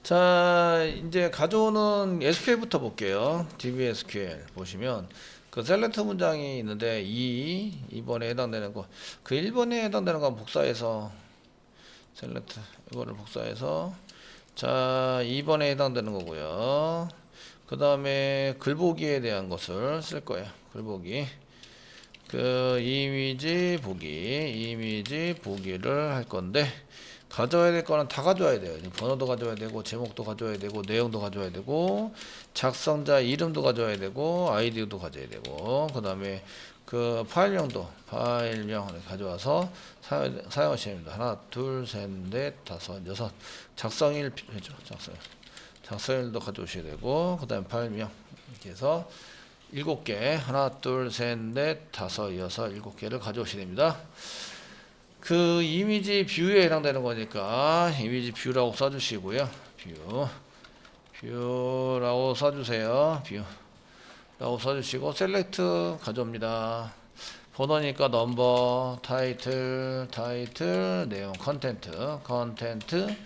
자, 이제 가져오는 SQL부터 볼게요. DBSQL 보시면 그 셀렉트 문장이 있는데 2번에 해당되는 거, 그 1번에 해당되는 건 복사해서 셀렉트 이거를 복사해서 자 2번에 해당되는 거고요. 그 다음에 글보기에 대한 것을 쓸 거예요. 글보기 그 이미지 보기를 할 건데 가져야 될 거는 다 가져와야 돼요. 번호도 가져야 되고 제목도 가져야 되고 내용도 가져야 되고 작성자 이름도 가져야 되고 아이디도 가져야 되고 그 다음에 그 파일명도 파일명을 가져와서 사용하시면 됩니다. 하나 둘셋넷 다섯 여섯 작성일 필요죠. 작성일도 가져오셔야 되고 그 다음에 파일명 이렇게 해서 7개 하나 둘셋넷 다섯 여섯 7개를 가져오셔야 됩니다. 그 이미지 뷰에 해당되는 거니까 이미지 뷰라고 써주시고요. 뷰라고 써주세요. 뷰라고 써주시고 셀렉트 가져옵니다. 번호니까 넘버, 타이틀, 내용, 컨텐트,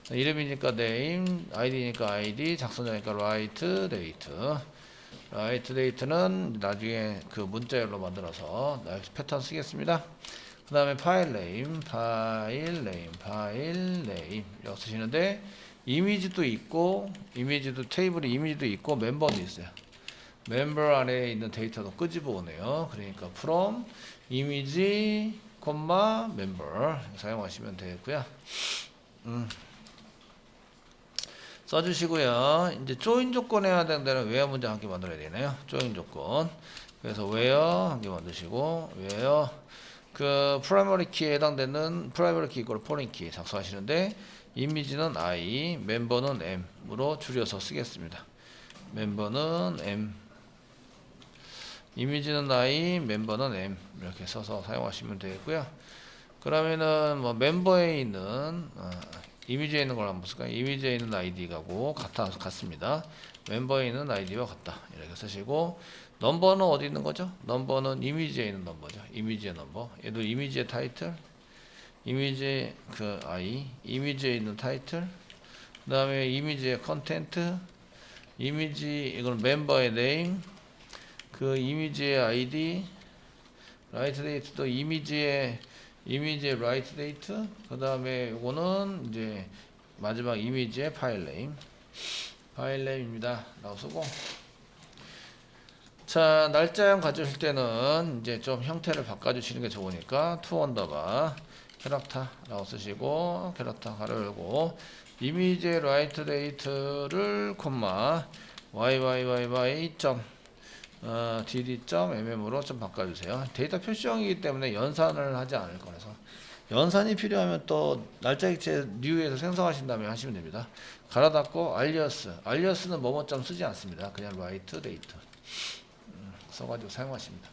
이름이니까 네임, 아이디니까 아이디, 작성자니까 라이트 데이트는 나중에 그 문자열로 만들어서 패턴 쓰겠습니다. 그 다음에 파일 네임 이렇게 쓰시는데 이미지도 있고 테이블에 이미지도 있고 멤버도 있어요. 멤버 안에 있는 데이터도 끄집어 오네요. 그러니까 from 이미지 멤버 사용하시면 되겠고요. 써주시고요. 이제 조인 조건에 해당되는 데는 where 문장 한 개 만들어야 되네요. 조인 조건. 그래서 where 한 개 만드시고 where 그 프라이머리 키에 해당되는 프라이머리 키 이걸 포린 키 작성하시는데 이미지는 I, 멤버는 M으로 줄여서 쓰겠습니다. 멤버는 M, 이미지는 I, 멤버는 M 이렇게 써서 사용하시면 되겠고요. 그러면은 뭐 멤버에 있는 이미지에 있는 걸 한번 쓸까요? 이미지에 있는 아이디가고 같습니다. 멤버에 있는 아이디와 같다 이렇게 쓰시고 넘버는 어디 있는 거죠? 넘버는 이미지에 있는 넘버죠. 이미지의 넘버. 얘도 이미지의 타이틀, 이미지 그 I, 이미지에 있는 타이틀, 그 다음에 이미지의 컨텐트, 이미지 이건 멤버의 네임, 그 이미지의 아이디, 라이트 데이트도 이미지의 라이트 데이트, 그 다음에 이거는 이제 마지막 이미지의 파일 네임입니다. 라고 쓰고. 자, 날짜형 가져오실 때는 이제 좀 형태를 바꿔주시는 게 좋으니까 투 언더바 캐릭터라고 쓰시고 캐릭터 가로 열고 이미지의 라이트 데이트를 콤마 yyyy 점 dd.mm으로 좀 바꿔주세요. 데이터 표시형이기 때문에 연산을 하지 않을 거라서 연산이 필요하면 또 날짜 객체 뉴에서 생성하신 다음에 하시면 됩니다. 갈아 닫고 알리어스는 뭐뭐점 쓰지 않습니다. 그냥 라이트 데이트 써가지고 사용하십니다.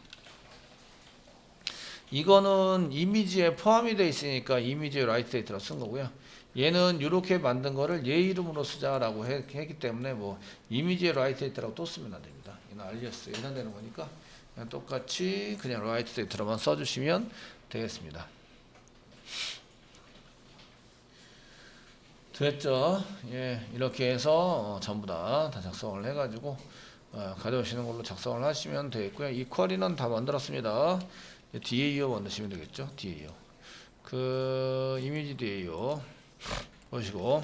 이거는 이미지에 포함이 되어 있으니까 이미지의 라이트 데이터로 쓴 거고요. 얘는 이렇게 만든 거를 얘 이름으로 쓰자라고 했기 때문에 뭐 이미지의 라이트 데이터라고 또 쓰면 안 됩니다. 얘는 알리어스 예상되는 거니까 그냥 똑같이 그냥 라이트 데이터로만 써주시면 되겠습니다. 됐죠? 예, 이렇게 해서 전부 다 작성을 해가지고 가져오시는 걸로 작성을 하시면 되겠고요. 이 쿼리는 다 만들었습니다. DAO 만드시면 되겠죠. DAO 그 이미지 DAO 보시고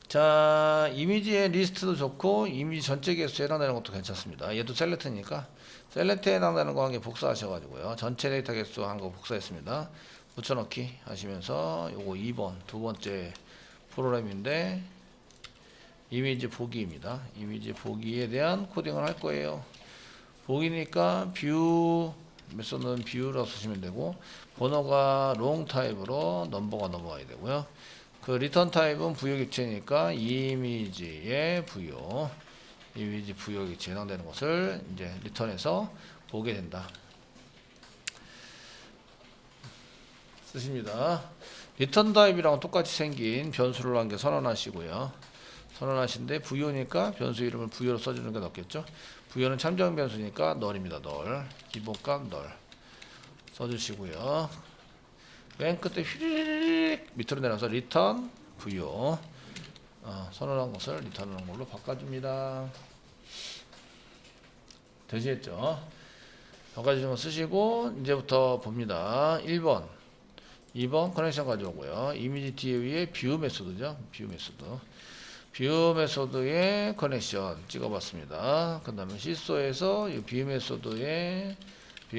자 이미지의 리스트도 좋고 이미지 전체 개수에 해당되는 것도 괜찮습니다. 얘도 셀렉트니까 셀렉트에 해당되는 거 한 개 복사하셔가지고요. 전체 데이터 개수 한 거 복사했습니다. 붙여넣기 하시면서 요거 2번 두 번째 프로그램인데 이미지 보기입니다. 이미지 보기에 대한 코딩을 할 거예요. 보기니까 뷰 메소드는 뷰라고 쓰시면 되고 번호가 롱 타입으로 넘버가 넘어가야 되고요. 그 리턴 타입은 부여 객체니까 이미지의 부여 이미지 부여 객체에 해당되는 것을 이제 리턴해서 보게 된다. 쓰십니다. 리턴 타입이랑 똑같이 생긴 변수를 한 개 선언하시고요. 선언하신데 부여니까 변수 이름을 부여로 써주는 게 낫겠죠. 부여는 참정 변수니까 널입니다. 널 기본값 널 써주시고요. 맨 끝에 휘리릭 밑으로 내려서 리턴 부여 선언한 것을 리턴하는 걸로 바꿔줍니다. 되시겠죠? 바꿔주신 거 쓰시고 이제부터 봅니다. 1번 2번 커넥션 가져오고요. 이미지 뒤에 위에 뷰 메소드죠. 뷰 메소드의 커넥션 찍어봤습니다. 그 다음에 시소에서 이 뷰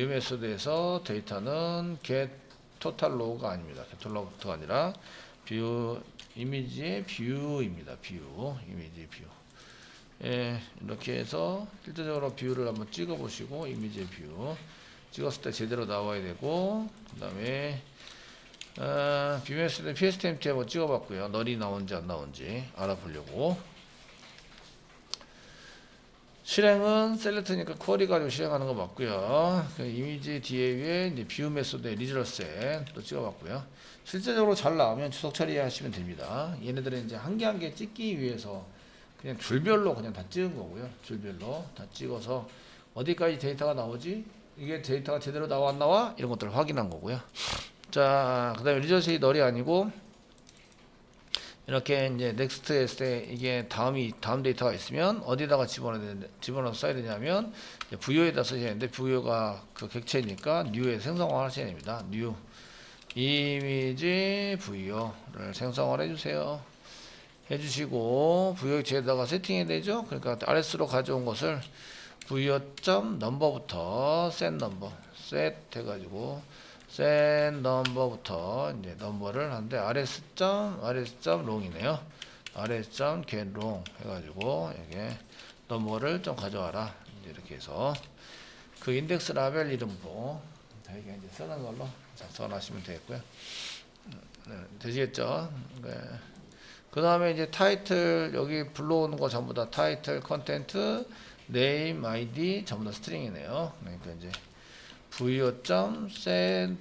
메소드에서 데이터는 get total log가 아닙니다. get log가 아니라 뷰 이미지의 뷰입니다. 이미지 뷰. 예, 이렇게 해서 실제적으로 뷰를 한번 찍어 보시고 이미지의 뷰 찍었을 때 제대로 나와야 되고, 그 다음에 뷰메소드 PSTMT 한번 찍어봤고요. 널이 나온지 안 나온지 알아보려고. 실행은 셀렉트니까 쿼리 가지고 실행하는 거 맞고요. 그 이미지 뒤에 위에 이제 뷰 메소드의 리저럴셋 또 찍어봤고요. 실제적으로 잘 나오면 주석 처리하시면 됩니다. 얘네들은 이제 한 개 한 개 찍기 위해서 그냥 줄별로 그냥 다 찍은 거고요. 줄별로 다 찍어서 어디까지 데이터가 나오지? 이게 데이터가 제대로 나와 안 나와? 이런 것들을 확인한 거고요. 자, 그 다음에 리저셋이 널이 아니고 이렇게 이제 넥스트 했을 때 이게 다음 데이터가 있으면 어디다가 집어넣어서 써야 되냐면 부여에다 쓰셔야 되는데 부여가 그 객체니까 뉴에 생성을 하셔야 됩니다. 뉴 이미지 부여를 생성을 해주세요. 해주시고 부여 객체에다가 세팅해야 되죠. 그러니까 RS로 가져온 것을 부여.number부터 set 해가지고 set number부터 이제 넘버를 하는데 rs.long이네요. rs.getLong 해가지고 이게 넘버를 좀 가져와라. 이제 이렇게 해서 그 인덱스 라벨 이름으로 이게 이제 쓰는 걸로 작성하시면 되겠고요. 네, 되시겠죠? 네. 그 다음에 이제 타이틀 여기 불러오는 거 전부 다 타이틀, 컨텐트, 네임, 아이디 전부 다 스트링이네요. 그러니까 이제 부여.set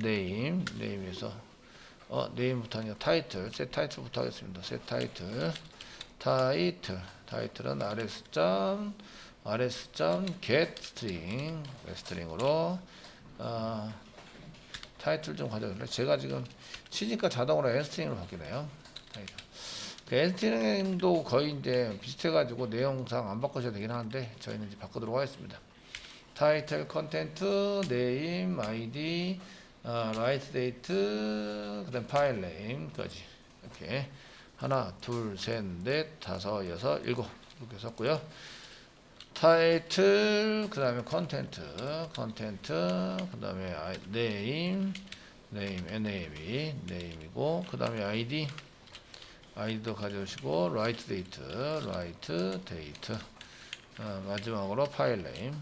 name 네임에서 네임부터 아니라 타이틀 set 타이틀부터 하겠습니다. set 타이틀은 rs.get 스트링으로 타이틀 좀 가져올래요. 제가 지금 치니까 자동으로 n스트링으로 바뀌네요. 그 n스트링도 거의 이제 비슷해가지고 내용상 안 바꾸셔도 되긴 하는데 저희는 이제 바꾸도록 하겠습니다. 타이틀, 컨텐트, 네임, 아이디, 라이트 데이트, 그 다음 파일 네임까지 이렇게 하나, 둘, 셋, 넷, 다섯, 여섯, 일곱 이렇게 썼고요. 타이틀, 그 다음에 컨텐트, 그 다음에 네임, 네임이고, 그 다음에 아이디도 가져오시고, 라이트 데이트, 마지막으로 파일 네임.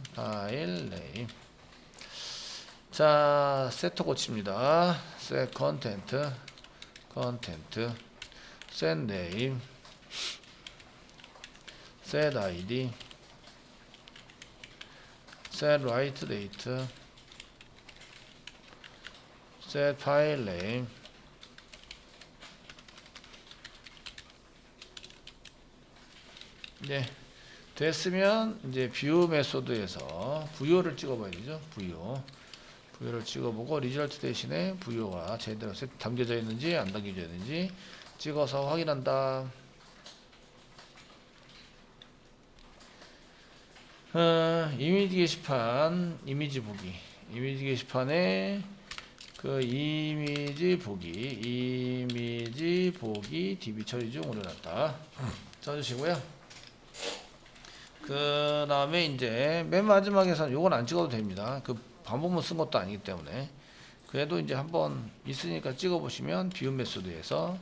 자, 세트 고칩니다. set 컨텐트, set 네임, set 아이디, set write date, set 파일 네임. 네. 됐으면 이제 뷰 메소드에서 부여를 찍어봐야 되죠. 부여를 찍어보고 리절트 대신에 부여가 제대로 담겨져 있는지 안 담겨져 있는지 찍어서 확인한다. 이미지 게시판 이미지 게시판에 그 이미지 보기 DB 처리 중 올려놨다 써주시고요. 그 다음에 이제 맨 마지막에서는 요건 안 찍어도 됩니다. 그 반복문 쓴 것도 아니기 때문에 그래도 이제 한번 있으니까 찍어 보시면 뷰 메소드에서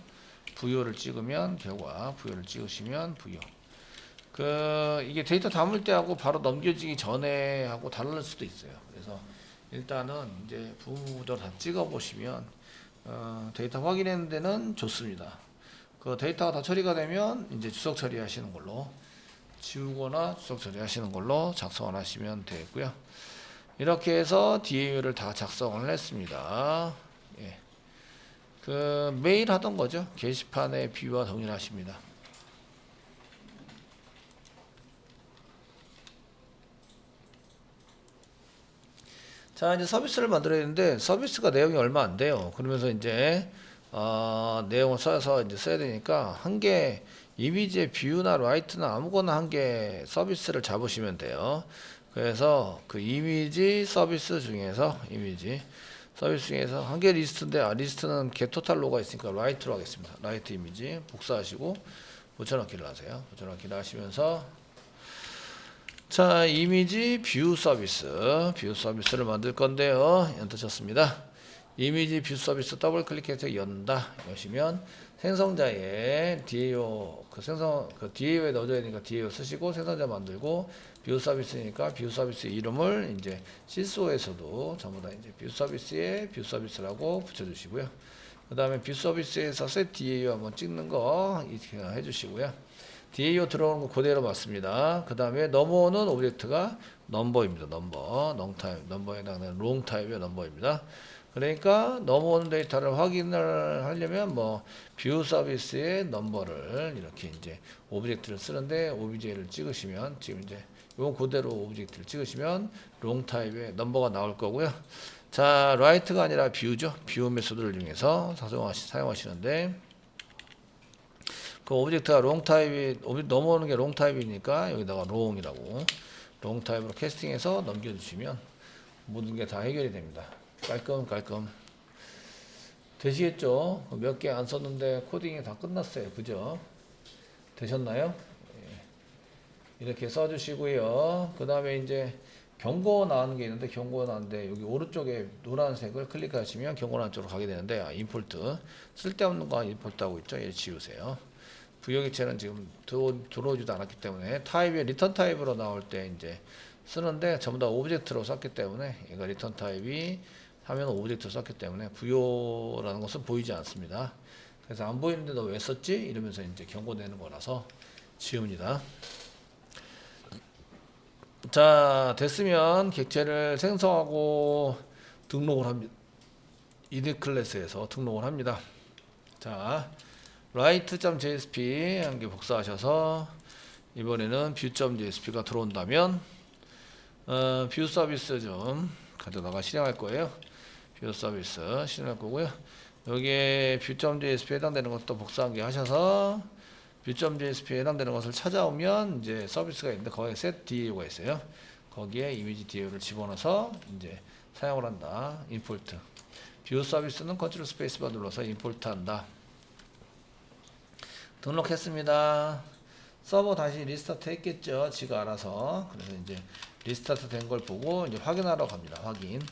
부여를 찍으면 결과 부여를 찍으시면 부여 그 이게 데이터 담을 때 하고 바로 넘겨지기 전에 하고 다를 수도 있어요. 그래서 일단은 이제 부분부터 다 찍어 보시면 데이터 확인하는 데는 좋습니다. 그 데이터가 다 처리가 되면 이제 주석 처리하시는 걸로 지우거나 주석 처리하시는 걸로 작성을 하시면 되고요. 이렇게 해서 DAU를 다 작성을 했습니다. 예. 그 매일 하던 거죠. 게시판의 뷰와 동일하십니다. 자, 이제 서비스를 만들어야 되는데 서비스가 내용이 얼마 안 돼요. 그러면서 이제 내용을 써서 이제 써야 되니까 한 개 이미지의 뷰나 라이트나 아무거나 한 개 서비스를 잡으시면 돼요. 그래서 그 이미지 서비스 중에서 한 개 리스트인데 리스트는 겟 토탈로가 있으니까 라이트로 하겠습니다. 라이트 이미지 복사하시고 붙여넣기를 하세요. 붙여넣기를 하시면서 자 이미지 뷰 서비스를 만들 건데요. 엔터 쳤습니다. 이미지 뷰 서비스 더블 클릭해서 여시면 생성자에 DAO DAO에 넣어줘야 되니까 DAO 쓰시고 생성자 만들고 뷰 서비스니까 뷰 서비스 이름을 이제 시스오에서도 전부 다 이제 뷰 서비스에 뷰 서비스라고 붙여주시고요. 그 다음에 뷰 서비스에서 set DAO 한번 찍는 거 이렇게 해주시고요. DAO 들어오는 거 그대로 맞습니다. 그 다음에 넘어오는 오브젝트가 넘버입니다. 넘버에 해당하는 롱 타입의 넘버입니다. 그러니까 넘어오는 데이터를 확인을 하려면 뷰 서비스의 넘버를 이렇게 이제 오브젝트를 쓰는데 OBJ를 찍으시면 지금 이제 요 그대로 오브젝트를 찍으시면 롱 타입의 넘버가 나올 거고요. 자, 라이트가 아니라 뷰죠. 뷰 메소드를 이용해서 사용하시는데 그 오브젝트가 롱 타입이 넘어오는 게 롱 타입이니까 여기다가 롱이라고 롱 타입으로 캐스팅해서 넘겨주시면 모든 게 다 해결이 됩니다. 깔끔 되시겠죠? 몇 개 안 썼는데 코딩이 다 끝났어요. 그죠? 되셨나요? 이렇게 써주시고요. 그 다음에 이제 경고 나오는 게 있는데 경고 나오는데 여기 오른쪽에 노란색을 클릭하시면 경고 나오는 쪽으로 가게 되는데 임포트 쓸데없는 거 임포트 하고 있죠. 얘 지우세요. 부여기체는 지금 들어오지도 않았기 때문에 타입이 리턴 타입으로 나올 때 이제 쓰는데 전부 다 오브젝트로 썼기 때문에 얘가 리턴 타입이 하면 오브젝트로 썼기 때문에 부여라는 것은 보이지 않습니다. 그래서 안 보이는데 너 왜 썼지? 이러면서 이제 경고되는 거라서 지웁니다. 자, 됐으면 객체를 생성하고 등록을 합니다. 이드 클래스에서 등록을 합니다. 자, write.jsp 한 개 복사하셔서 이번에는 view.jsp가 들어온다면 뷰 서비스 좀 가져다가 실행할 거예요. 뷰 서비스 실행할 거고요. 여기에 view.jsp에 해당되는 것도 복사 한 개 하셔서 view.jsp에 해당되는 것을 찾아오면 이제 서비스가 있는데 거기에 set DAO가 있어요. 거기에 이미지 DAO를 집어넣어서 이제 사용을 한다. 임포트. 뷰 서비스는 컨트롤 스페이스바 눌러서 임포트 한다. 등록했습니다. 서버 다시 리스타트 했겠죠. 지가 알아서. 그래서 이제 리스타트 된 걸 보고 이제 확인하러 갑니다. 확인.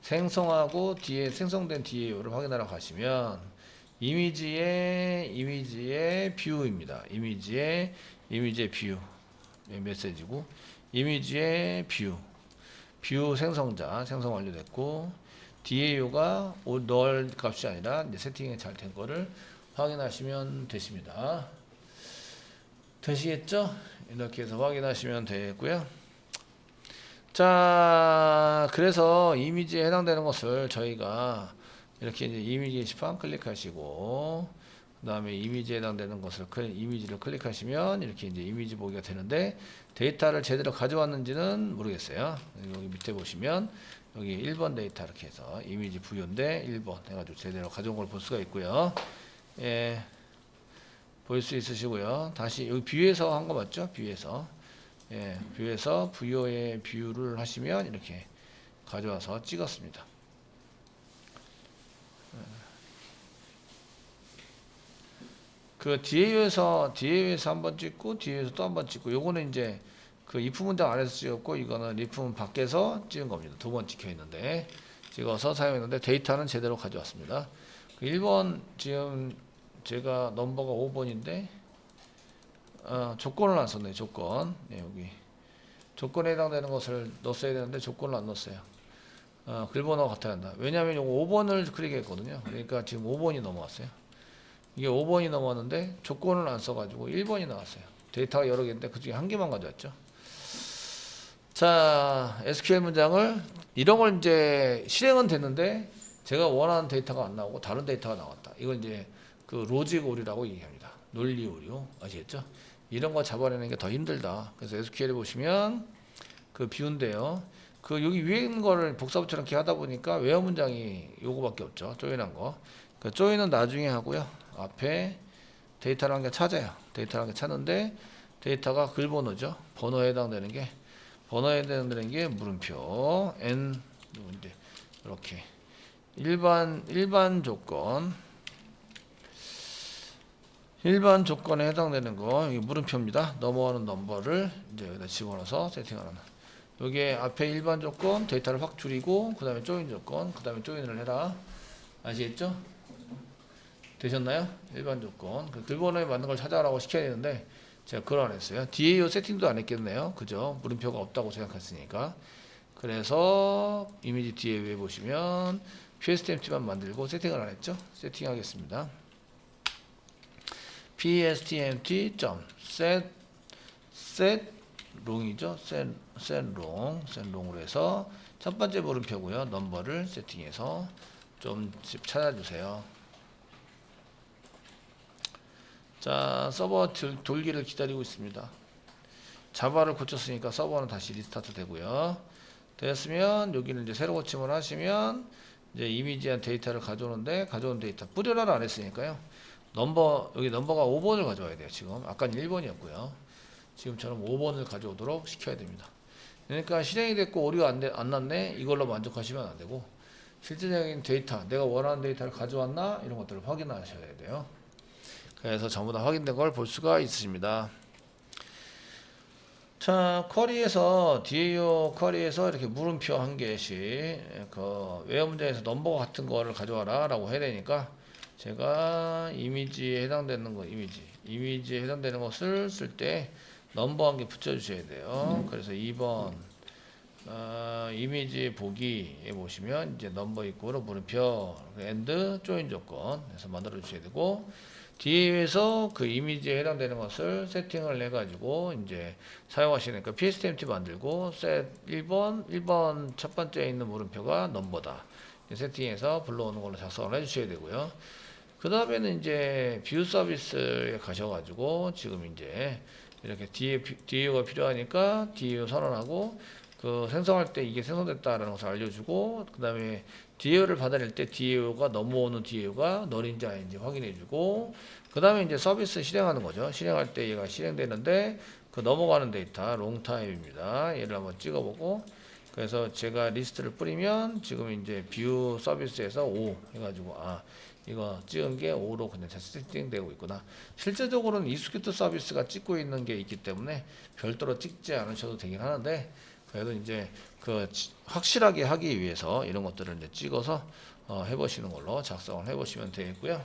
생성하고 뒤에 생성된 DAO를 확인하러 가시면 이미지의 뷰입니다. 이미지의 뷰 메시지고 이미지의 뷰 생성자 생성 완료됐고 DAO가 null 값이 아니라 이제 세팅이 잘 된 거를 확인하시면 되십니다. 되시겠죠? 이렇게 해서 확인하시면 되고요. 자, 그래서 이미지에 해당되는 것을 저희가 이렇게 이제 이미지 게시판 클릭하시고 그 다음에 이미지에 해당되는 것을 이미지를 클릭하시면 이렇게 이제 이미지 보기가 되는데 데이터를 제대로 가져왔는지는 모르겠어요. 여기 밑에 보시면 여기 1번 데이터 이렇게 해서 이미지 부여인데 1번 해가지고 제대로 가져온 걸 볼 수가 있고요. 예, 볼 수 있으시고요. 다시 여기 뷰에서 한 거 맞죠? 뷰에서 부여의 뷰를 하시면 이렇게 가져와서 찍었습니다. 그 DAO에서 한번 찍고 DAO에서 또 한번 찍고 요거는 이제 그 if 문장 안에서 찍었고 이거는 if 밖에서 찍은 겁니다. 두 번 찍혀 있는데 찍어서 사용했는데 데이터는 제대로 가져왔습니다. 그 1번 지금 제가 넘버가 5번인데 조건을 안 썼네요. 조건. 여기 조건에 해당되는 것을 넣었어야 되는데 조건을 안 넣었어요. 글번호가 같아야 한다. 왜냐하면 요거 5번을 클릭했거든요. 그러니까 지금 5번이 넘어왔어요. 이게 5번이 넘어왔는데 조건을 안 써가지고 1번이 나왔어요. 데이터가 여러 개인데 그 중에 한 개만 가져왔죠. 자, SQL 문장을 이런 걸 이제 실행은 됐는데 제가 원하는 데이터가 안 나오고 다른 데이터가 나왔다. 이걸 이제 그 로직 오류라고 얘기합니다. 논리 오류. 아시겠죠? 이런 거 잡아내는 게 더 힘들다. 그래서 SQL에 보시면 그 뷰인데요. 그 여기 위에 있는 거를 복사 붙여넣기 하다 보니까 외어 문장이 요거밖에 없죠. 조인한 거. 그 조인은 나중에 하고요. 앞에 데이터를 한 개 찾아요. 데이터를 한 개 찾는데 데이터가 글번호죠. 번호에 해당되는 게 물음표 n 누군데 이렇게 일반 조건에 해당되는 거 이게 물음표입니다. 넘어가는 넘버를 이제 여기다 집어넣어서 세팅하는. 여기에 앞에 일반 조건 데이터를 확 줄이고 그 다음에 조인 조건 그 다음에 조인을 해라. 아시겠죠? 되셨나요? 일반 조건 그 글번호에 맞는 걸 찾아라고 시켜야 되는데 제가 그걸 안 했어요. DAO 세팅도 안 했겠네요. 그죠? 물음표가 없다고 생각했으니까. 그래서 이미지 DAO에 보시면 PSTMT만 만들고 세팅을 안 했죠? 세팅하겠습니다. PSTMT.set 롱이죠? set 롱으로 해서 첫 번째 물음표고요. 넘버를 세팅해서 좀 찾아주세요. 자, 서버 돌기를 기다리고 있습니다. 자바를 고쳤으니까 서버는 다시 리스타트 되고요. 됐으면 여기는 이제 새로 고침을 하시면 이제 이미지한 데이터를 가져오는데 가져온 데이터 뿌려라를 안 했으니까요. 여기 넘버가 5번을 가져와야 돼요. 지금 아까는 1번이었고요. 지금처럼 5번을 가져오도록 시켜야 됩니다. 그러니까 실행이 됐고 오류가 안 났네 이걸로 만족하시면 안 되고 실질적인 데이터 내가 원하는 데이터를 가져왔나 이런 것들을 확인하셔야 돼요. 그래서 전부 다 확인된 걸 볼 수가 있으십니다. 자, DAO 쿼리에서 이렇게 물음표 한 개씩 그 외화 문제에서 넘버 같은 거를 가져와라 라고 해야 되니까 제가 이미지에 해당되는 것을 쓸 때 넘버 한 개 붙여주셔야 돼요. 그래서 2번 이미지 보기에 보시면 이제 넘버 이꼬로 물음표 and 조인 조건 해서 만들어 주셔야 되고 DAO에서 그 이미지에 해당되는 것을 세팅을 해가지고 이제 사용하시니까 PSTMT 만들고 set 1번 첫 번째에 있는 물음표가 넘버다. 세팅해서 불러오는 걸로 작성을 해주셔야 되고요. 그 다음에는 이제 뷰 서비스에 가셔가지고 지금 이제 이렇게 DAO가 필요하니까 DAO 선언하고 그 생성할 때 이게 생성됐다라는 것을 알려주고 그 다음에 DAO를 받아낼 때 DAO가 넘어오는 DAO가 널인지 아닌지 확인해주고 그 다음에 이제 서비스 실행하는 거죠. 실행할 때 얘가 실행되는데 그 넘어가는 데이터 롱타임입니다. 얘를 한번 찍어보고 그래서 제가 리스트를 뿌리면 지금 이제 뷰 서비스에서 5 해가지고 이거 찍은 게 5로 그냥 세팅되고 있구나. 실제적으로는 이스큐트 서비스가 찍고 있는 게 있기 때문에 별도로 찍지 않으셔도 되긴 하는데 그래도 이제 그 확실하게 하기 위해서 이런 것들을 이제 찍어서 해보시는 걸로 작성을 해보시면 되겠고요.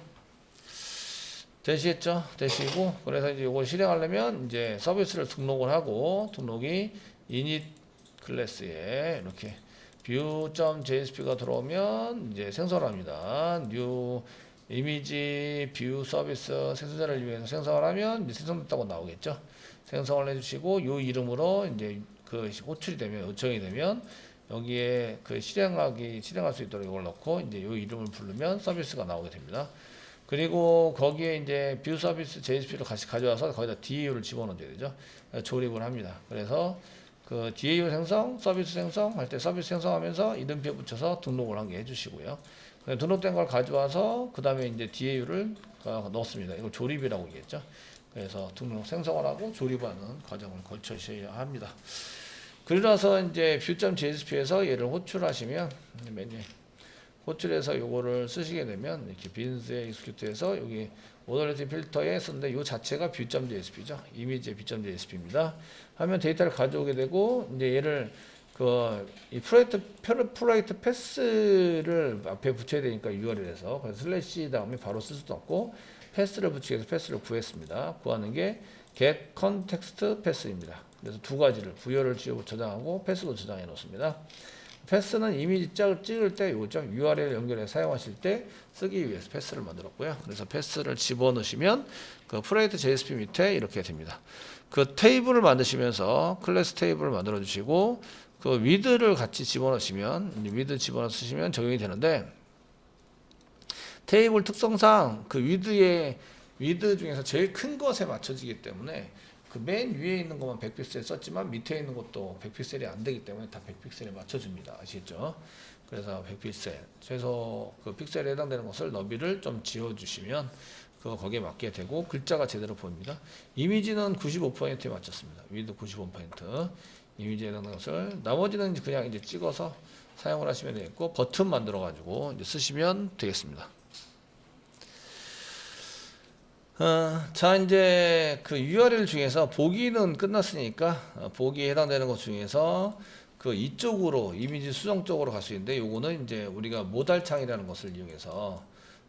되시겠죠? 되시고 그래서 이제 이걸 실행하려면 이제 서비스를 등록을 하고 등록이 init 클래스에 이렇게 view.jsp가 들어오면 이제 생성합니다. new 이미지 뷰 서비스 생성자를 위해서 생성을 하면 이제 생성됐다고 나오겠죠. 생성을 해주시고 이 이름으로 이제 그 호출이 되면 요청이 되면 여기에 그 실행할 수 있도록 이걸 넣고 이제 이 이름을 부르면 서비스가 나오게 됩니다. 그리고 거기에 이제 뷰 서비스 JSP를 같이 가져와서 거기다 DAO를 집어넣어야 되죠. 조립을 합니다. 그래서 그 DAO 생성, 서비스 생성 할 때 서비스 생성하면서 이름표 붙여서 등록을 한 개 해주시고요. 등록된 걸 가져와서 그 다음에 이제 DAO를 넣습니다. 이걸 조립이라고 얘기했죠. 그래서 등록 생성을 하고 조립하는 과정을 거쳐셔야 합니다. 그러나서 이제 view.jsp에서 얘를 호출하시면 호출해서 요거를 쓰시게 되면 이렇게 빈스에 익스큐트해서 여기 오더리티 필터에 쓰는데 요 자체가 view.jsp죠. 이미지의 view.jsp입니다. 하면 데이터를 가져오게 되고 이제 얘를 이 프로젝트 패스를 앞에 붙여야 되니까 URL에서 그래서 슬래시 다음에 바로 쓸 수도 없고 패스를 붙이기 위해서 패스를 구했습니다. 구하는 게 get context pass입니다. 그래서 두 가지를 부여를 저장하고 패스도 저장해 놓습니다. 패스는 이미지 찍을 때 요죠. URL 연결해서 사용하실 때 쓰기 위해서 패스를 만들었고요. 그래서 패스를 집어넣으시면 그 프로젝트 JSP 밑에 이렇게 됩니다. 그 테이블을 만드시면서 클래스 테이블을 만들어 주시고 그 위드를 같이 집어넣으시면 위드 집어넣어 쓰시면 적용이 되는데 테이블 특성상 그 위드 중에서 제일 큰 것에 맞춰지기 때문에 그 맨 위에 있는 것만 100픽셀 썼지만 밑에 있는 것도 100픽셀이 안 되기 때문에 다 100픽셀에 맞춰줍니다. 아시겠죠? 그래서 100픽셀 최소 그 픽셀에 해당되는 것을 너비를 좀 지어주시면 그거 거기에 맞게 되고 글자가 제대로 보입니다. 이미지는 95%에 맞췄습니다. 위드 95%. 이미지에 해당되는 것을 나머지는 그냥 이제 찍어서 사용을 하시면 되겠고 버튼 만들어 가지고 이제 쓰시면 되겠습니다. 자 이제 그 URL 중에서 보기는 끝났으니까 보기에 해당되는 것 중에서 그 이쪽으로 이미지 수정 쪽으로 갈 수 있는데 요거는 이제 우리가 모달 창이라는 것을 이용해서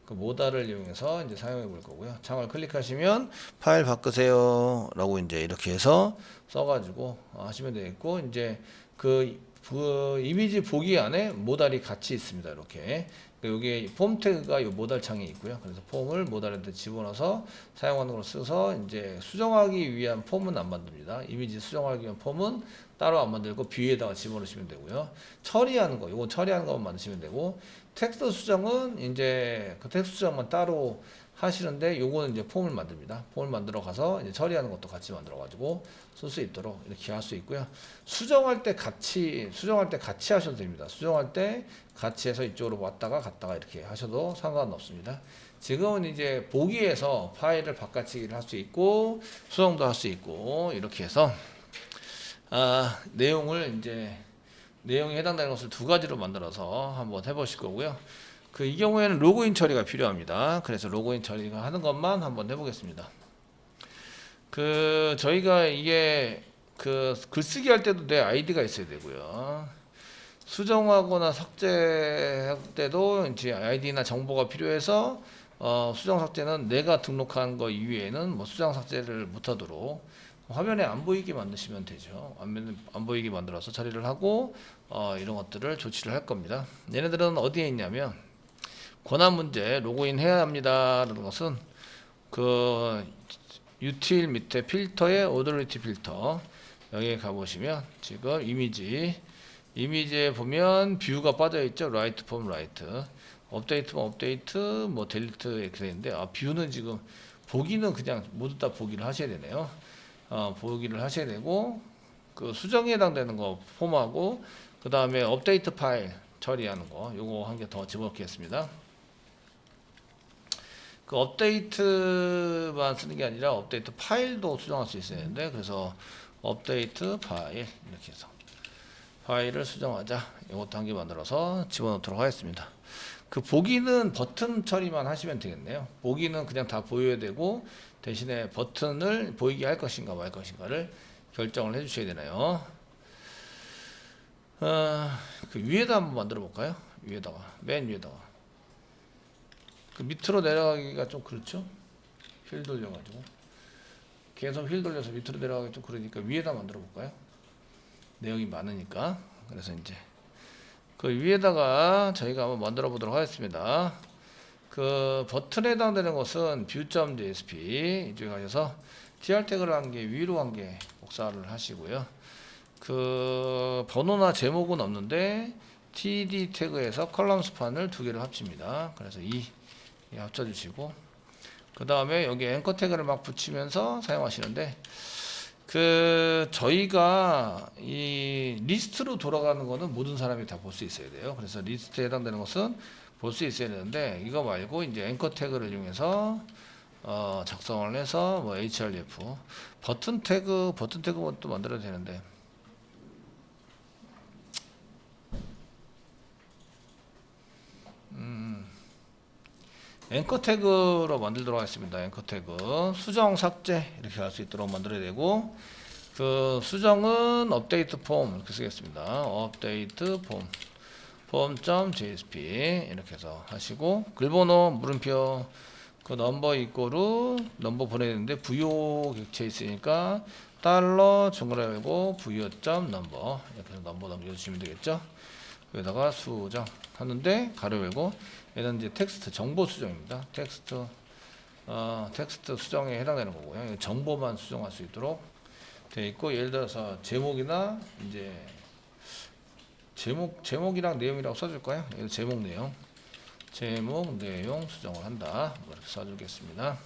그 모달을 이용해서 이제 사용해 볼 거고요. 창을 클릭하시면 파일 바꾸세요 라고 이제 이렇게 해서 써가지고 하시면 되겠고 이제 그 이미지 보기 안에 모달이 같이 있습니다. 이렇게 여기에 폼 태그가 이 모달 창에 있고요. 그래서 폼을 모달한테 집어넣어서 사용하는 걸 써서 이제 수정하기 위한 폼은 안 만듭니다. 이미지 수정하기 위한 폼은 따로 안 만들고 뷰에다가 집어넣으시면 되고요. 처리하는 거, 이건 처리하는 것만 만드시면 되고 텍스트 수정은 이제 그 텍스트 수정만 따로 하시는데 요거는 이제 폼을 만듭니다. 폼을 만들어 가서 이제 처리하는 것도 같이 만들어 가지고 쓸 수 있도록 이렇게 할 수 있고요. 수정할 때 같이 하셔도 됩니다. 수정할 때 같이 해서 이쪽으로 왔다가 갔다가 이렇게 하셔도 상관은 없습니다. 지금은 이제 보기에서 파일을 바꿔치기를 할 수 있고 수정도 할 수 있고 이렇게 해서 내용에 해당되는 것을 두 가지로 만들어서 한번 해보실 거고요. 이 경우에는 로그인 처리가 필요합니다. 그래서 로그인 처리가 하는 것만 한번 해보겠습니다. 저희가 이게 글쓰기 할 때도 내 아이디가 있어야 되고요. 수정하거나 삭제할 때도 이제 아이디나 정보가 필요해서 수정 삭제는 내가 등록한 거 이외에는 뭐 수정 삭제를 못하도록 화면에 안 보이게 만드시면 되죠. 안 보이게 만들어서 처리를 하고 이런 것들을 조치를 할 겁니다. 얘네들은 어디에 있냐면 권한 문제 로그인 해야 합니다 라는 것은 util 밑에 필터에 오더리티 필터 여기에 가보시면 지금 이미지에 보면 뷰가 빠져있죠. 라이트 폼 라이트 업데이트 폼 업데이트 뭐 델리트 이렇게 되는데 뷰는 지금 보기는 그냥 모두 다 보기를 하셔야 되네요. 보기를 하셔야 되고 수정에 해당되는 거 폼하고 그 다음에 업데이트 파일 처리하는 거 요거 한 개 더 집어넣겠습니다. 업데이트만 쓰는 게 아니라 업데이트 파일도 수정할 수 있어야 되는데 그래서 업데이트 파일 이렇게 해서 파일을 수정하자 이것도 한 개 만들어서 집어넣도록 하겠습니다. 보기는 버튼 처리만 하시면 되겠네요. 보기는 그냥 다 보여야 되고 대신에 버튼을 보이게 할 것인가 말 것인가를 결정을 해 주셔야 되나요. 위에다 한번 만들어 볼까요? 맨 위에다가 밑으로 내려가기가 좀 그렇죠? 휠 돌려가지고 계속 휠 돌려서 밑으로 내려가기 좀 그러니까 위에다 만들어 볼까요? 내용이 많으니까. 그래서 이제 위에다가 저희가 한번 만들어 보도록 하겠습니다. 버튼에 해당되는 것은 view.jsp 이쪽에 가셔서 tr 태그를 한 개 위로 한 개 복사를 하시고요. 번호나 제목은 없는데 td 태그에서 컬럼 스판을 두 개를 합칩니다. 그래서 합쳐주시고 그 다음에 여기 앵커 태그를 막 붙이면서 사용하시는데 저희가 이 리스트로 돌아가는 거는 모든 사람이 다 볼 수 있어야 돼요. 그래서 리스트에 해당되는 것은 볼 수 있어야 되는데 이거 말고 이제 앵커 태그를 이용해서 작성을 해서 뭐 href 버튼 태그도 만들어야 되는데 앵커 태그로 만들도록 하겠습니다. 앵커 태그 수정 삭제 이렇게 할 수 있도록 만들어야 되고 수정은 업데이트 폼 이렇게 쓰겠습니다. 업데이트 폼.jsp 이렇게 해서 하시고 글번호 물음표 넘버 이꼬르 넘버 보내야 되는데 부요 객체 있으니까 달러 중괄호 열고 부요.넘버 이렇게 해서 넘버 넘겨주시면 되겠죠. 여기다가 수정 하는데 가로 열고 얘는 이제 텍스트 정보 수정입니다. 텍스트 수정에 해당되는 거고요. 정보만 수정할 수 있도록 되어 있고 예를 들어서 제목이나 이제 제목이랑 내용이라고 써줄까요? 제목 내용 수정을 한다. 이렇게 써주겠습니다.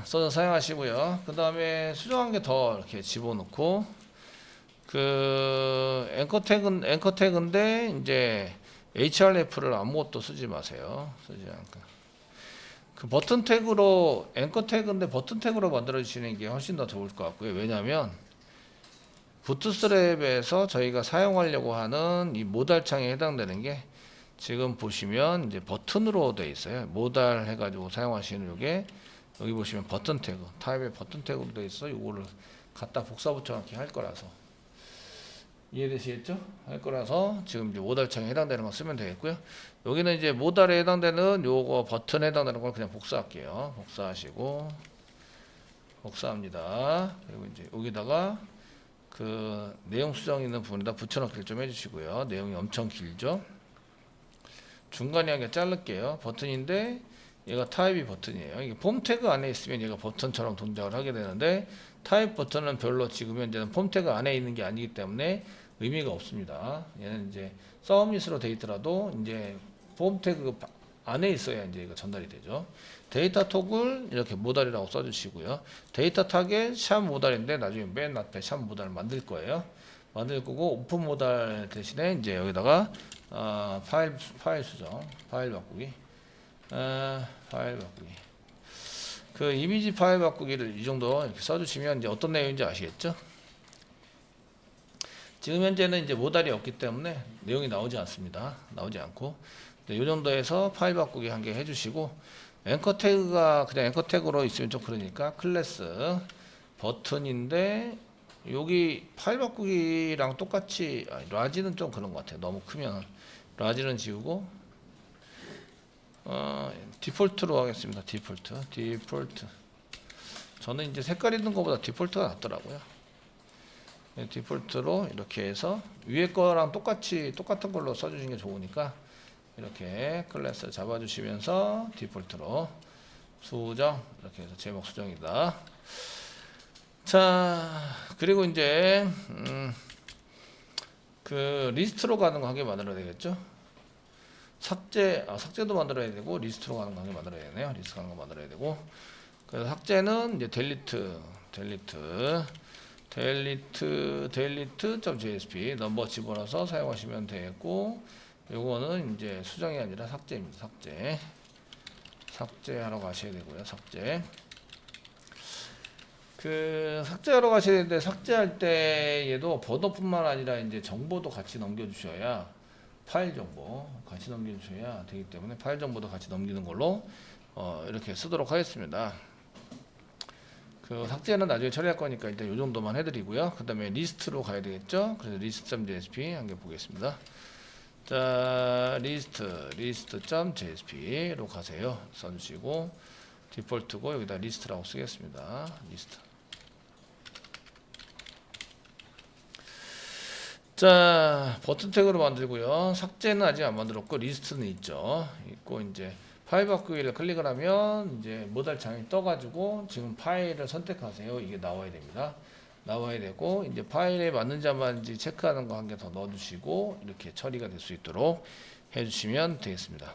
써서 사용하시고요. 그 다음에 수정한 게 더 이렇게 집어넣고 그 앵커 태그인데 이제 href를 아무것도 쓰지 마세요. 쓰지 않고 그 버튼 태그로 앵커 태그인데 버튼 태그로 만들어 주시는 게 훨씬 더 좋을 것 같고요. 왜냐하면 부트스트랩에서 저희가 사용하려고 하는 이 모달 창에 해당되는 게 지금 보시면 이제 버튼으로 되어 있어요. 모달 해가지고 사용하시는 요게 여기 보시면 버튼 태그 타입의 버튼 태그로 되어 있어. 요거를 갖다 복사 붙여넣기 할 거라서 이해되시겠죠? 할 거라서 지금 이제 모달 창에 해당되는 거 쓰면 되겠고요. 여기는 이제 모달에 해당되는 요거 버튼에 해당되는 걸 그냥 복사할게요. 복사하시고 복사합니다. 그리고 이제 여기다가 그 내용 수정 있는 부분에다 붙여넣기를 좀 해주시고요. 내용이 엄청 길죠? 중간에 한 개 자를게요. 버튼인데 얘가 타입이 버튼이에요. 이게 폼 태그 안에 있으면 얘가 버튼처럼 동작을 하게 되는데 타입 버튼은 별로 지금 현재는 폼 태그 안에 있는 게 아니기 때문에 의미가 없습니다. 얘는 이제 서밋으로 돼 있더라도 이제 폼 태그 안에 있어야 이제 이거 전달이 되죠. 데이터 톡을 이렇게 모달이라고 써주시고요. 데이터 타겟 샵 모달인데 나중에 맨 앞에 샵 모달을 만들 거예요. 만들 거고 오픈 모달 대신에 이제 여기다가 파일 수정, 파일 바꾸기, 파일 바꾸기. 그 이미지 파일 바꾸기를 이 정도 이렇게 써주시면 이제 어떤 내용인지 아시겠죠? 지금 현재는 이제 모달이 없기 때문에 내용이 나오지 않습니다. 나오지 않고 이 정도에서 파일 바꾸기 한 개 해주시고 앵커 태그가 그냥 앵커 태그로 있으면 좀 그러니까 클래스 버튼인데 여기 파일 바꾸기랑 똑같이 라지는 좀 그런 것 같아요. 너무 크면 라지는 지우고 디폴트로 하겠습니다. 디폴트 저는 이제 색깔 있는 것보다 디폴트가 낫더라고요. 디폴트로 이렇게 해서 위에 거랑 똑같은 걸로 써주시는 게 좋으니까 이렇게 클래스 잡아주시면서 디폴트로 수정 이렇게 해서 제목 수정이다. 자 그리고 이제 그 리스트로 가는 거 한 개 만들어야 되겠죠. 삭제도 만들어야 되고 리스트로 가는 거 한 개 만들어야 되네요. 리스트 가는 거 만들어야 되고 그래서 삭제는 이제 delete.jsp 넘버 집어넣어서 사용하시면 되겠고 요거는 이제 수정이 아니라 삭제입니다. 삭제하러 가셔야 되고요. 삭제하러 가셔야 되는데 삭제할 때에도 번호뿐만 아니라 이제 정보도 같이 넘겨주셔야 파일 정보 같이 넘겨주셔야 되기 때문에 파일 정보도 같이 넘기는 걸로 이렇게 쓰도록 하겠습니다. 그 삭제는 나중에 처리할 거니까 일단 이 정도만 해드리고요. 그 다음에 리스트로 가야 되겠죠. 그래서 list.jsp 한 개 보겠습니다. 자, list.jsp로 가세요. 써주시고 디폴트고 여기다 리스트라고 쓰겠습니다. 리스트. 자, 버튼 태그로 만들고요. 삭제는 아직 안 만들었고 리스트는 있죠. 있고 이제 파일 바꾸기를 클릭을 하면 이제 모달 창이 떠가지고 지금 파일을 선택하세요. 이게 나와야 됩니다. 나와야 되고 이제 파일에 맞는지 안 맞는지 체크하는 거 한 개 더 넣어주시고 이렇게 처리가 될 수 있도록 해주시면 되겠습니다.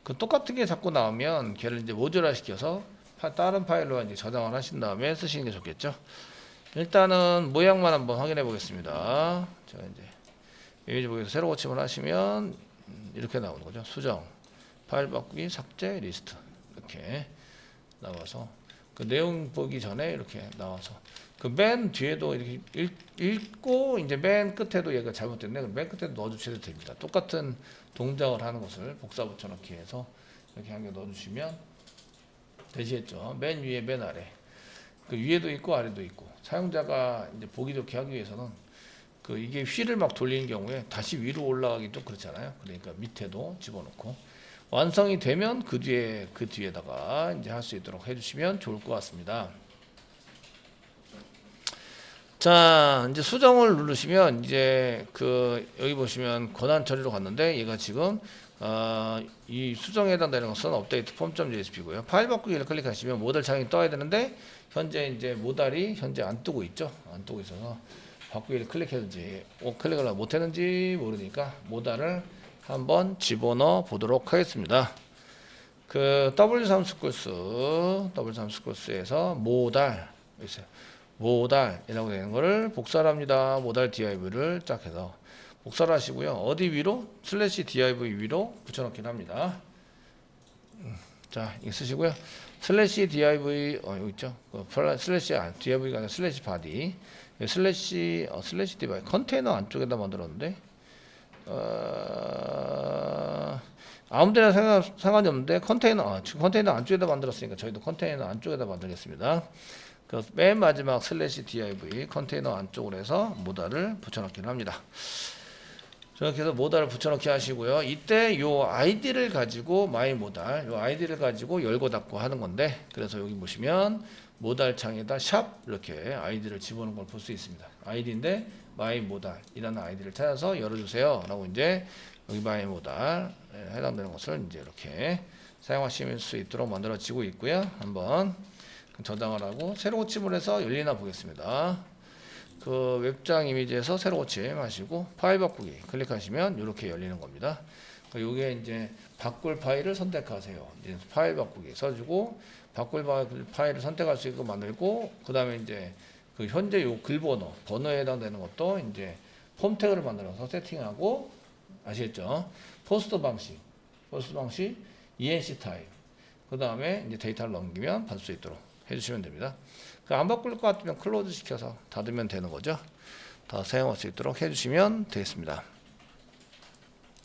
그 똑같은 게 자꾸 나오면 걔를 이제 모듈화 시켜서 다른 파일로 이제 저장을 하신 다음에 쓰시는 게 좋겠죠. 일단은 모양만 한번 확인해 보겠습니다. 제가 이제 이미지 보기에서 새로 고침을 하시면 이렇게 나오는 거죠. 수정, 파일 바꾸기, 삭제, 리스트 이렇게 나와서 그 내용 보기 전에 이렇게 나와서 그 맨 뒤에도 이렇게 읽고 이제 맨 끝에도 얘가 잘못됐네. 그럼 맨 끝에도 넣어주셔도 됩니다. 똑같은 동작을 하는 것을 복사 붙여넣기 해서 이렇게 한 개 넣어주시면 되시겠죠. 맨 위에 맨 아래 그 위에도 있고 아래도 있고 사용자가 이제 보기 좋게 하기 위해서는 그 이게 휠을 막 돌리는 경우에 다시 위로 올라가기 좀 그렇잖아요. 그러니까 밑에도 집어넣고 완성이 되면 그 뒤에다가 이제 할 수 있도록 해주시면 좋을 것 같습니다. 자, 이제 수정을 누르시면 이제 그 여기 보시면 권한 처리로 갔는데 얘가 지금 이 수정에 해당되는 것은 업데이트 폼.jsp고요. 파일 바꾸기를 클릭하시면 모달 창이 떠야 되는데 현재 이제 모달이 현재 안 뜨고 있죠. 안 뜨고 있어서 바꾸기를 클릭했는지 클릭을 못했는지 모르니까 모달을 한번 집어넣어 보도록 하겠습니다. 그 W3 스쿨스에서 모달 있어요. 모달이라고 되는 거를 복사를 합니다. 모달 div를 딱 해서 복사를 하시고요. 어디 위로? 슬래시 div 위로 붙여넣기를 합니다. 자, 이거 쓰시고요. 슬래시 div 여기 있죠. 슬래시 div가 아니라 슬래시 바디. 슬래시 div 컨테이너 안쪽에다 만들었는데 아무데나 상관이 없는데 지금 컨테이너 안쪽에다 만들었으니까 저희도 컨테이너 안쪽에다 만들겠습니다. 그래서 맨 마지막 슬래시 div 컨테이너 안쪽으로 해서 모달을 붙여넣기를 합니다. 저렇게 해서 모달을 붙여넣기 하시고요. 이때 요 아이디를 가지고 마이모달, 요 아이디를 가지고 열고 닫고 하는 건데, 그래서 여기 보시면 모달 창에다 샵 이렇게 아이디를 집어넣은 걸 볼 수 있습니다. 아이디인데 마이모달이라는 아이디를 찾아서 열어주세요. 라고 이제 여기 마이모달 해당되는 것을 이제 이렇게 사용하실 수 있도록 만들어지고 있고요. 한번 저장을 하고 새로 고침을 해서 열리나 보겠습니다. 그 웹장 이미지에서 새로 고침하시고 파일 바꾸기 클릭하시면 이렇게 열리는 겁니다. 요게 이제 바꿀 파일을 선택하세요. 이제 파일 바꾸기 써주고 바꿀 파일을 선택할 수 있고 만들고, 그 다음에 이제 그 현재 요 글 번호에 해당되는 것도 이제 폼 태그를 만들어서 세팅하고, 아시겠죠? 포스트 방식 ENC 타입, 그 다음에 이제 데이터를 넘기면 받을 수 있도록 해주시면 됩니다. 안 바꿀 것 같으면 클로즈 시켜서 닫으면 되는 거죠. 다 사용할 수 있도록 해주시면 되겠습니다.